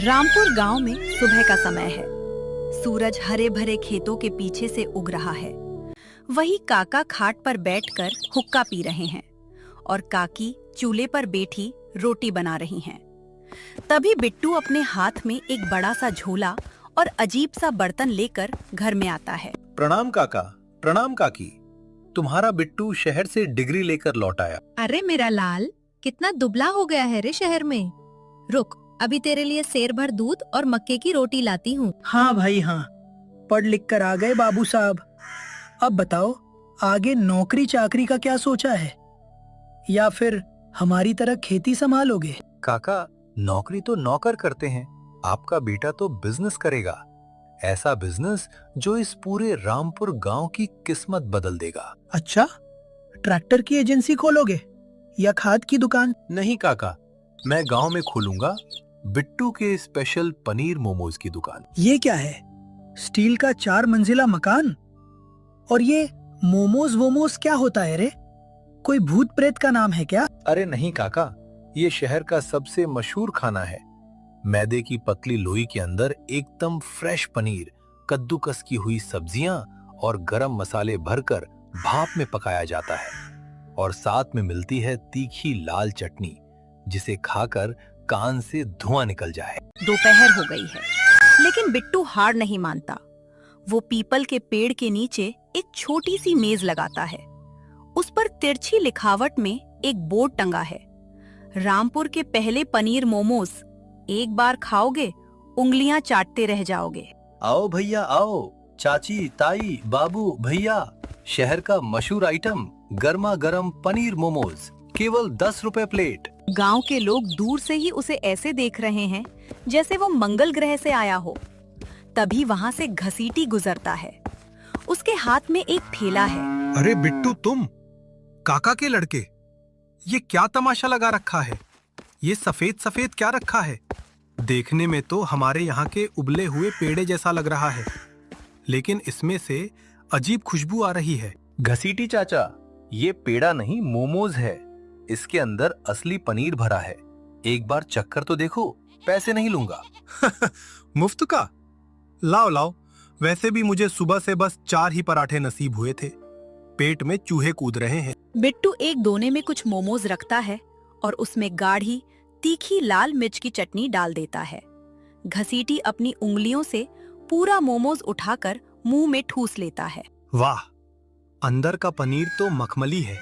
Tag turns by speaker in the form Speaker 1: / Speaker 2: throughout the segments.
Speaker 1: रामपुर गांव में सुबह का समय है। सूरज हरे भरे खेतों के पीछे से उग रहा है। वही काका खाट पर बैठकर हुक्का पी रहे हैं और काकी चूल्हे पर बैठी रोटी बना रही हैं। तभी बिट्टू अपने हाथ में एक बड़ा सा झोला और अजीब सा बर्तन लेकर घर में आता है।
Speaker 2: प्रणाम काका, प्रणाम काकी। तुम्हारा बिट्टू शहर से डिग्री लेकर लौट आया।
Speaker 3: अरे मेरा लाल, कितना दुबला हो गया है रे शहर में। रुक, अभी तेरे लिए सेर भर दूध और मक्के की रोटी लाती हूँ।
Speaker 4: हाँ भाई हाँ, पढ़ लिख कर आ गए बाबू साहब। अब बताओ, आगे नौकरी चाकरी का क्या सोचा है, या फिर हमारी तरह खेती संभालोगे?
Speaker 2: काका, नौकरी तो नौकर करते हैं, आपका बेटा तो बिजनेस करेगा। ऐसा बिजनेस जो इस पूरे रामपुर गांव की किस्मत बदल देगा।
Speaker 4: अच्छा, ट्रैक्टर की एजेंसी खोलोगे या खाद की दुकान?
Speaker 2: नहीं काका, मैं गांव में खोलूंगा बिट्टू के स्पेशल पनीर मोमोज की दुकान।
Speaker 4: ये क्या है, स्टील का 4 मंजिला मकान? और ये मोमोज वोमोज क्या होता है रे? कोई भूत प्रेत का नाम है क्या?
Speaker 2: अरे नहीं काका, ये शहर का सबसे मशहूर खाना है। मैदे की पतली लोई के अंदर एकदम फ्रेश पनीर, कद्दूकस की हुई सब्जियां और गरम मसाले भरकर भाप में पकाया जाता है और साथ में मिलती है तीखी लाल चटनी, जिसे खाकर कान से धुआं निकल जाए।
Speaker 1: दोपहर हो गई है, लेकिन बिट्टू हार नहीं मानता। वो पीपल के पेड़ के नीचे एक छोटी सी मेज लगाता है। उस पर तिरछी लिखावट में एक बोर्ड टंगा है, रामपुर के पहले पनीर मोमोज, एक बार खाओगे उंगलियां चाटते रह जाओगे।
Speaker 2: आओ भैया आओ, चाची ताई बाबू भैया, शहर का मशहूर आइटम गर्मा गर्म पनीर मोमोज, केवल 10 रुपए प्लेट।
Speaker 1: गांव के लोग दूर से ही उसे ऐसे देख रहे हैं जैसे वो मंगल ग्रह से आया हो। तभी वहां से घसीटी गुजरता है। उसके हाथ में एक ठेला है।
Speaker 5: अरे बिट्टू, तुम काका के लड़के, ये क्या तमाशा लगा रखा है? ये सफेद सफेद क्या रखा है? देखने में तो हमारे यहाँ के उबले हुए पेड़े जैसा लग रहा है, लेकिन इसमें से अजीब खुशबू आ रही है।
Speaker 2: घसीटी चाचा, ये पेड़ा नहीं मोमोज है। इसके अंदर असली पनीर भरा है। एक बार चक्कर तो देखो, पैसे नहीं लूंगा।
Speaker 5: मुफ्त का? लाओ लाओ। वैसे भी मुझे सुबह से बस 4 ही पराठे नसीब हुए थे। पेट में चूहे कूद रहे हैं।
Speaker 1: बिट्टू एक दोने में कुछ मोमोज रखता है और उसमें गाढ़ी तीखी लाल मिर्च की चटनी डाल देता है। घसीटी अपनी उंगलियों से पूरा मोमोज उठाकर मुंह में ठूस लेता है।
Speaker 5: वाह, अंदर का पनीर तो मखमली है,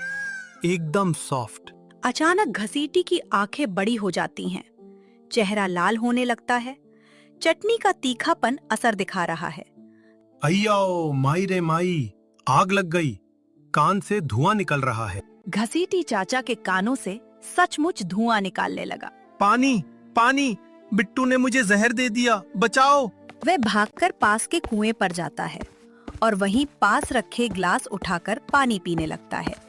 Speaker 5: एकदम सॉफ्ट।
Speaker 1: अचानक घसीटी की आंखें बड़ी हो जाती हैं, चेहरा लाल होने लगता है। चटनी का तीखापन असर दिखा रहा है।
Speaker 5: अय्यो माई रे माई, आग लग गई, कान से धुआं निकल रहा है।
Speaker 1: घसीटी चाचा के कानों से सचमुच धुआं निकालने लगा।
Speaker 5: पानी पानी, बिट्टू ने मुझे जहर दे दिया, बचाओ।
Speaker 1: वह भागकर पास के कुएं पर जाता है और वहीं पास रखे ग्लास उठाकर पानी पीने लगता है।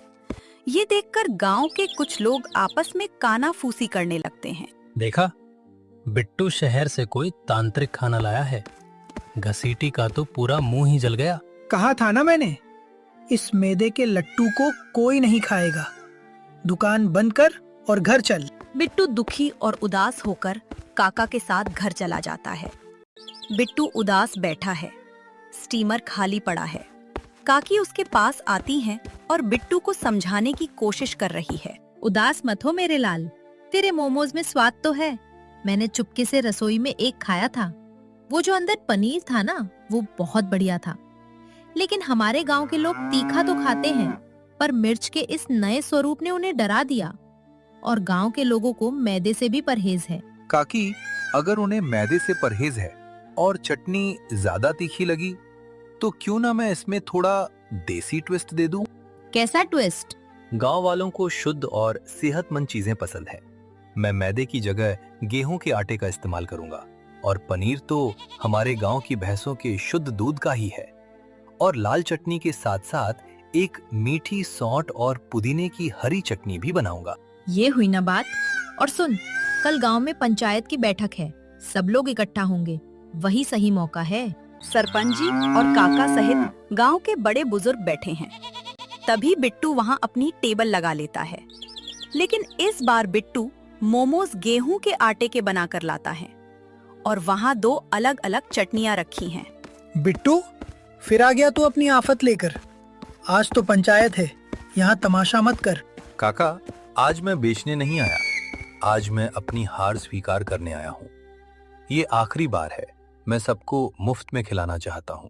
Speaker 1: ये देखकर गांव के कुछ लोग आपस में कानाफूसी करने लगते हैं।
Speaker 6: देखा, बिट्टू शहर से कोई तांत्रिक खाना लाया है। घसीटी का तो पूरा मुंह ही जल गया।
Speaker 4: कहा था ना मैंने, इस मैदे के लट्टू को कोई नहीं खाएगा। दुकान बंद कर और घर चल।
Speaker 1: बिट्टू दुखी और उदास होकर काका के साथ घर चला जाता है। बिट्टू उदास बैठा है, स्टीमर खाली पड़ा है। काकी उसके पास आती हैं और बिट्टू को समझाने की कोशिश कर रही है।
Speaker 3: उदास मत हो मेरे लाल, तेरे मोमोज में स्वाद तो है। मैंने चुपके से रसोई में एक खाया था। वो जो अंदर पनीर था ना, वो बहुत बढ़िया था। लेकिन हमारे गांव के लोग तीखा तो खाते हैं, पर मिर्च के इस नए स्वरूप ने उन्हें डरा दिया। और गांव के लोगों को मैदे से भी परहेज है।
Speaker 2: काकी, अगर उन्हें मैदे से परहेज है और चटनी ज्यादा तीखी लगी, तो क्यों ना मैं इसमें थोड़ा देसी ट्विस्ट दे दूं?
Speaker 3: कैसा ट्विस्ट?
Speaker 2: गांव वालों को शुद्ध और सेहतमंद चीजें पसंद है। मैं मैदे की जगह गेहूं के आटे का इस्तेमाल करूंगा और पनीर तो हमारे गांव की भैंसों के शुद्ध दूध का ही है। और लाल चटनी के साथ साथ एक मीठी सौंठ और पुदीने की हरी चटनी भी बनाऊंगा।
Speaker 3: ये हुई ना बात। और सुन, कल गांव में पंचायत की बैठक है, सब लोग इकट्ठा होंगे, वही सही मौका है।
Speaker 1: सरपंच जी और काका सहित गांव के बड़े बुजुर्ग बैठे हैं। तभी बिट्टू वहां अपनी टेबल लगा लेता है, लेकिन इस बार बिट्टू मोमोज गेहूं के आटे के बनाकर लाता है और वहाँ 2 अलग-अलग चटनियाँ रखी हैं।
Speaker 4: बिट्टू, फिर आ गया तू अपनी आफत लेकर। आज तो पंचायत है, यहाँ तमाशा मत कर।
Speaker 2: काका, आज मैं बेचने नहीं आया, आज मैं अपनी हार स्वीकार करने आया हूँ। ये आखिरी बार है, मैं सबको मुफ्त में खिलाना चाहता हूँ।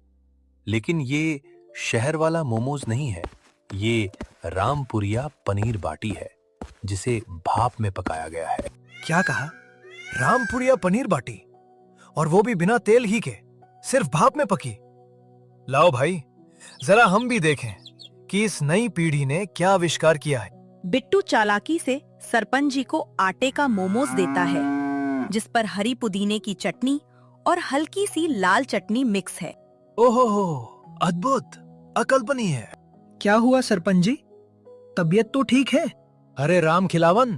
Speaker 2: लेकिन ये शहर वाला मोमोज नहीं है, ये रामपुरिया पनीर बाटी है, जिसे भाप में पकाया गया है।
Speaker 7: क्या कहा? रामपुरिया पनीर बाटी, और वो भी बिना तेल ही के, सिर्फ भाप में पकी। लाओ भाई, जरा हम भी देखें कि इस नई पीढ़ी ने क्या आविष्कार किया है।
Speaker 1: बिट्टू चालाकी से सरपंच जी को आटे का मोमोज देता है, जिस पर हरी पुदीने की चटनी और हल्की सी लाल चटनी मिक्स है।
Speaker 7: ओहो हो, अद्भुत, अकल्पनीय।
Speaker 4: क्या हुआ सरपंच जी, तबीयत तो ठीक है?
Speaker 7: अरे राम खिलावन,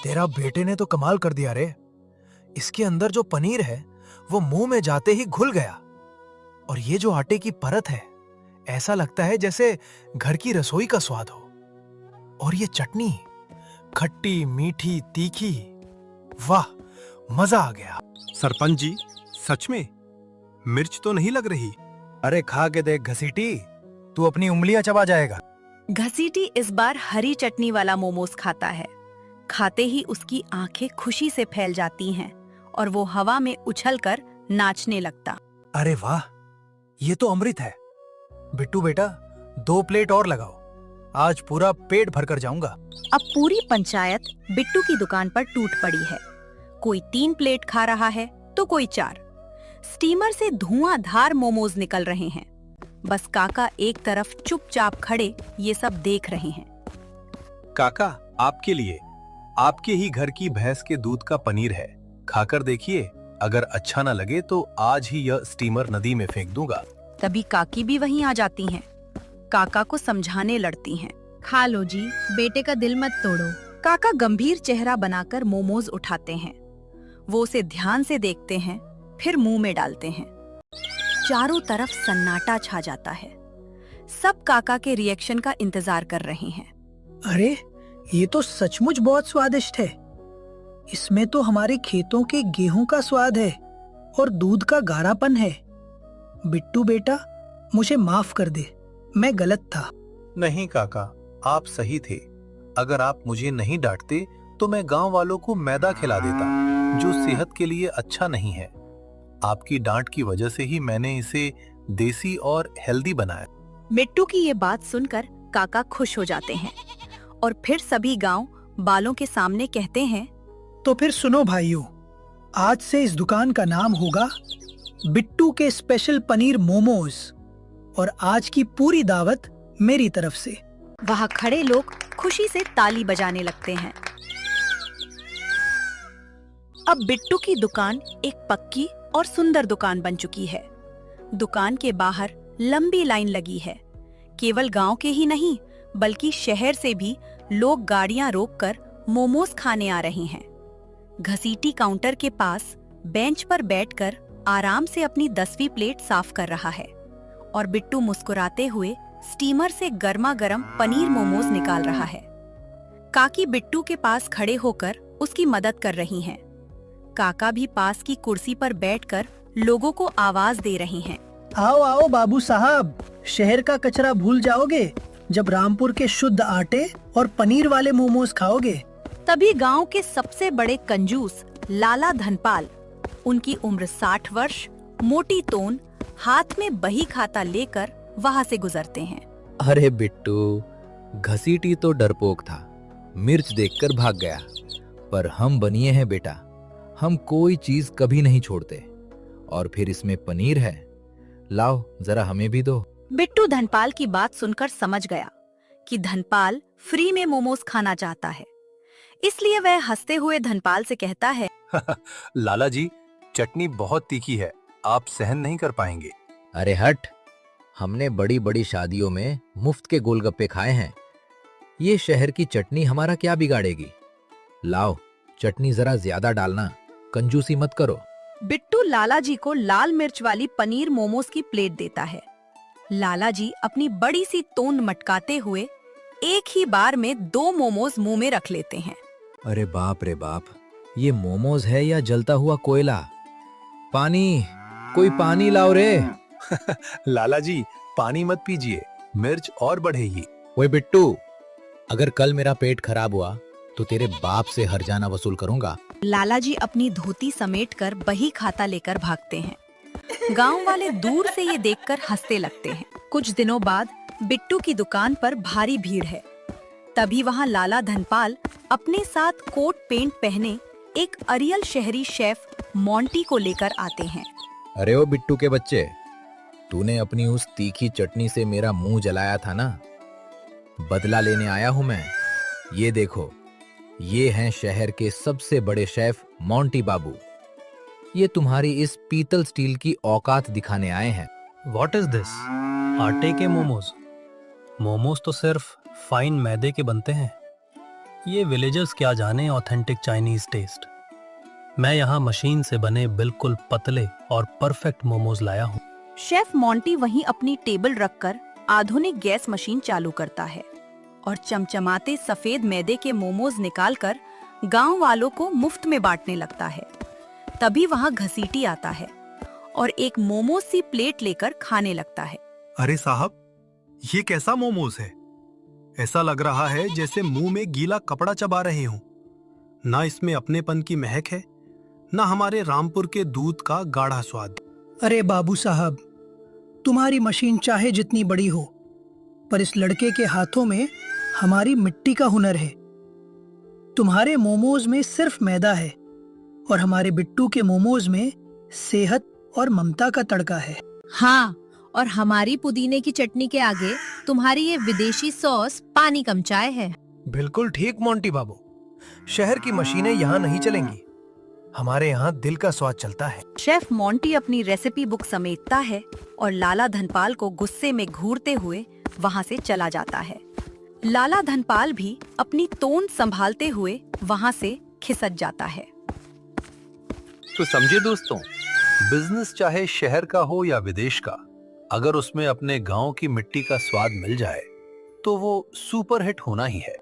Speaker 7: तेरा बेटे ने तो कमाल कर दिया रे। इसके अंदर जो पनीर है वो मुंह में जाते ही घुल गया, और ये जो आटे की परत है, ऐसा लगता है जैसे घर की रसोई का स्वाद हो। और ये चटनी, खट्टी मीठी तीखी, वाह, मजा आ गया।
Speaker 5: सरपंच जी, सच में मिर्च तो नहीं लग रही।
Speaker 7: अरे खा के देख घसीटी, तू अपनी उंगलियां चबा जाएगा।
Speaker 1: घसीटी इस बार हरी चटनी वाला मोमोज खाता है। खाते ही उसकी आंखें खुशी से फैल जाती हैं और वो हवा में उछलकर नाचने लगता।
Speaker 7: अरे वाह, ये तो अमृत है। बिट्टू बेटा, 2 प्लेट और लगाओ, आज पूरा पेट भरकर जाऊंगा।
Speaker 1: अब पूरी पंचायत बिट्टू की दुकान पर टूट पड़ी है। कोई 3 प्लेट खा रहा है तो कोई 4। स्टीमर से धुआंधार मोमोज निकल रहे हैं। बस काका एक तरफ चुपचाप खड़े ये सब देख रहे हैं।
Speaker 2: काका, आपके लिए, आपके ही घर की भैंस के दूध का पनीर है, खाकर देखिए। अगर अच्छा ना लगे तो आज ही यह स्टीमर नदी में फेंक दूंगा।
Speaker 1: तभी काकी भी वहीं आ जाती हैं। काका को समझाने लड़ती हैं।
Speaker 3: खा लो जी, बेटे का दिल मत तोड़ो।
Speaker 1: काका गंभीर चेहरा बनाकर मोमोज उठाते हैं। वो उसे ध्यान से देखते हैं, फिर मुंह में डालते हैं। चारों तरफ सन्नाटा छा जाता है। सब काका के रिएक्शन का इंतजार कर रहे हैं।
Speaker 4: अरे, ये तो सचमुच बहुत स्वादिष्ट है। इसमें तो हमारे खेतों के गेहूं का स्वाद है और दूध का गाढ़ापन है। बिट्टू बेटा, मुझे माफ कर दे, मैं गलत था।
Speaker 2: नहीं काका, आप सही थे। अगर आप मुझे नहीं डांटते तो मैं गांव वालों को मैदा खिला देता, जो सेहत के लिए अच्छा नहीं है। आपकी डांट की वजह से ही मैंने इसे देसी और हेल्दी बनाया।
Speaker 1: मिट्टू की ये बात सुनकर काका खुश हो जाते हैं और फिर सभी गांव बालों के सामने कहते हैं,
Speaker 4: तो फिर सुनो भाइयों, आज से इस दुकान का नाम होगा बिट्टू के स्पेशल पनीर मोमोज, और आज की पूरी दावत मेरी तरफ से।
Speaker 1: वहाँ खड़े लोग खुशी से ताली बजाने लगते हैं। अब बिट्टू की दुकान एक पक्की और सुंदर दुकान बन चुकी है। दुकान के बाहर लंबी लाइन लगी है। केवल गांव के ही नहीं, बल्कि शहर से भी लोग गाड़ियां रोककर मोमोज खाने आ रहे हैं। घसीटी काउंटर के पास बेंच पर बैठकर आराम से अपनी 10वीं प्लेट साफ कर रहा है और बिट्टू मुस्कुराते हुए स्टीमर से गर्मा गर्म पनीर मोमोज निकाल रहा है। काकी बिट्टू के पास खड़े होकर उसकी मदद कर रही हैं। काका भी पास की कुर्सी पर बैठकर लोगों को आवाज दे रहे हैं।
Speaker 4: आओ आओ बाबू साहब, शहर का कचरा भूल जाओगे जब रामपुर के शुद्ध आटे और पनीर वाले मोमोज खाओगे।
Speaker 1: तभी गांव के सबसे बड़े कंजूस लाला धनपाल, उनकी उम्र 60 वर्ष, मोटी तोन, हाथ में बही खाता लेकर वहां से गुजरते हैं।
Speaker 8: अरे बिट्टू, घसीटी तो डरपोक था, मिर्च देखकर भाग गया, पर हम बनिए हैं बेटा, हम कोई चीज कभी नहीं छोड़ते। और फिर इसमें पनीर है, लाओ जरा हमें भी दो।
Speaker 1: बिट्टू धनपाल की बात सुनकर समझ गया कि धनपाल फ्री में मोमोज खाना चाहता है, इसलिए वह हंसते हुए धनपाल से कहता है,
Speaker 2: लाला जी, चटनी बहुत तीखी है, आप सहन नहीं कर पाएंगे।
Speaker 8: अरे हट, हमने बड़ी बड़ी शादियों में मुफ्त के गोलगप्पे खाए हैं, ये शहर की चटनी हमारा क्या बिगाड़ेगी। लाओ चटनी जरा ज्यादा डालना, कंजूसी मत करो।
Speaker 1: बिट्टू लाला जी को लाल मिर्च वाली पनीर मोमोज की प्लेट देता है। लाला जी अपनी बड़ी सी तोंद मटकाते हुए एक ही बार में 2 मोमोज मुंह में रख लेते हैं।
Speaker 8: अरे बाप रे बाप, ये मोमोज है या जलता हुआ कोयला? पानी, कोई पानी लाओ रे।
Speaker 2: लाला जी, पानी मत पीजिए, मिर्च और बढ़ेगी।
Speaker 8: ओए बिट्टू, अगर कल मेरा पेट खराब हुआ तो तेरे बाप से हर्जाना वसूल करूंगा।
Speaker 1: लाला जी अपनी धोती समेटकर बही खाता लेकर भागते हैं। गांव वाले दूर से ये देखकर हंसते लगते हैं। कुछ दिनों बाद बिट्टू की दुकान पर भारी भीड़ है। तभी वहां लाला धनपाल अपने साथ कोट पेंट पहने एक अरियल शहरी शेफ मोंटी को लेकर आते हैं।
Speaker 8: अरे ओ बिट्टू के बच्चे, तूने अपनी उस तीखी चटनी से मेरा मुंह जलाया था ना, बदला लेने आया हूं मैं। ये देखो, ये हैं शहर के सबसे बड़े शेफ मोंटी बाबू। ये तुम्हारी इस पीतल स्टील की औकात दिखाने आए हैं।
Speaker 6: What is this? आटे के मोमोज? मोमोज तो सिर्फ फाइन मैदे के बनते हैं। ये विलेजर्स क्या जाने ऑथेंटिक चाइनीज टेस्ट। मैं यहाँ मशीन से बने बिल्कुल पतले और परफेक्ट मोमोज लाया हूँ।
Speaker 1: शेफ मोंटी वहीं अपनी टेबल रखकर आधुनिक गैस मशीन चालू करता है और चमचमाते सफेद मैदे के मोमोज निकालकर गांव वालों को मुफ्त में बांटने लगता है। तभी वहां घसीटी आता है और एक मोमोज सी प्लेट लेकर खाने लगता है।
Speaker 5: अरे साहब, ये कैसा मोमोज है? ऐसा लग रहा है जैसे मुंह में गीला कपड़ा चबा रहे हों। ना इसमें अपनेपन की महक है, ना हमारे रामपुर के दूध का गाढ़ा स्वाद।
Speaker 4: अरे बाबू साहब, तुम्हारी मशीन चाहे जितनी बड़ी हो, पर इस लड़के के हाथों में हमारी मिट्टी का हुनर है। तुम्हारे मोमोज में सिर्फ मैदा है और हमारे बिट्टू के मोमोज में सेहत और ममता का तड़का है।
Speaker 3: हाँ, और हमारी पुदीने की चटनी के आगे तुम्हारी ये विदेशी सॉस पानी कम चाय है।
Speaker 7: बिल्कुल ठीक मोंटी बाबू, शहर की मशीनें यहाँ नहीं चलेंगी, हमारे यहाँ दिल का स्वाद चलता है।
Speaker 1: शेफ मोंटी अपनी रेसिपी बुक समेटता है और लाला धनपाल को गुस्से में घूरते हुए वहां से चला जाता है। लाला धनपाल भी अपनी तोंद संभालते हुए वहां से खिसक जाता है।
Speaker 2: तो समझे दोस्तों, बिजनेस चाहे शहर का हो या विदेश का, अगर उसमें अपने गांव की मिट्टी का स्वाद मिल जाए तो वो सुपर हिट होना ही है।